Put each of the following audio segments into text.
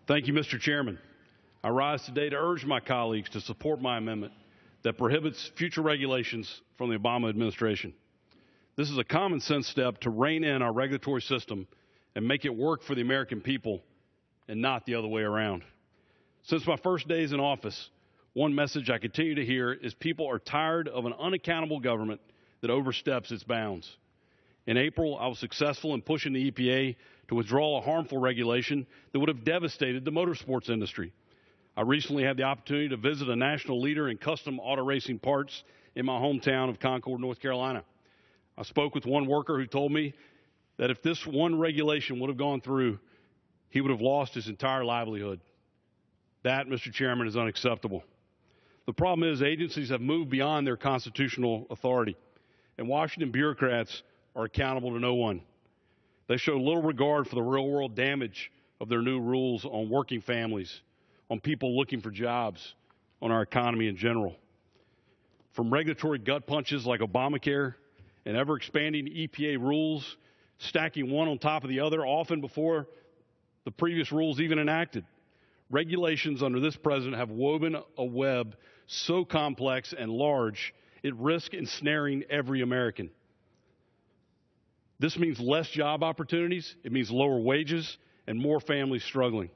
Thank you, Mr. Chairman. I rise today to urge my colleagues to support my amendment that prohibits future regulations from the Obama administration. This is a common sense step to rein in our regulatory system and make it work for the American people and not the other way around. Since my first days in office, one message I continue to hear is people are tired of an unaccountable government that oversteps its bounds. In April, I was successful in pushing the EPA to withdraw a harmful regulation that would have devastated the motorsports industry. I recently had the opportunity to visit a national leader in custom auto racing parts in my hometown of Concord, North Carolina. I spoke with one worker who told me that if this one regulation would have gone through, he would have lost his entire livelihood. That, Mr. Chairman, is unacceptable. The problem is agencies have moved beyond their constitutional authority, and Washington bureaucrats are accountable to no one. They show little regard for the real-world damage of their new rules on working families, on people looking for jobs, on our economy in general. From regulatory gut punches like Obamacare and ever-expanding EPA rules, stacking one on top of the other, often before the previous rules even enacted. Regulations under this president have woven a web so complex and large, it risks ensnaring every American. This means less job opportunities, it means lower wages, and more families struggling.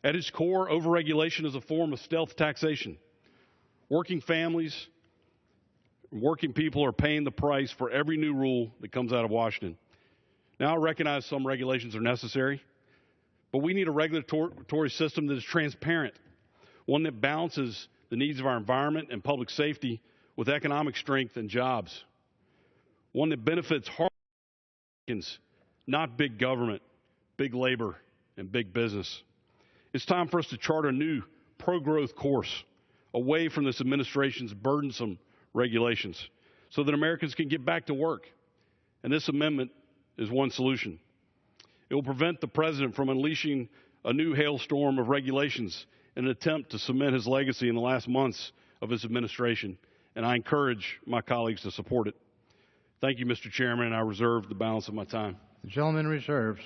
At its core, overregulation is a form of stealth taxation. Working families, working people are paying the price for every new rule that comes out of Washington. Now, I recognize some regulations are necessary, but we need a regulatory system that is transparent, one that balances the needs of our environment and public safety with economic strength and jobs, one that benefits hard Americans, not big government, big labor, and big business. It's time for us to chart a new pro-growth course away from this administration's burdensome regulations so that Americans can get back to work. And this amendment is one solution. It will prevent the president from unleashing a new hailstorm of regulations in an attempt to cement his legacy in the last months of his administration, and I encourage my colleagues to support it. Thank you, Mr. Chairman, and I reserve the balance of my time. The gentleman reserves.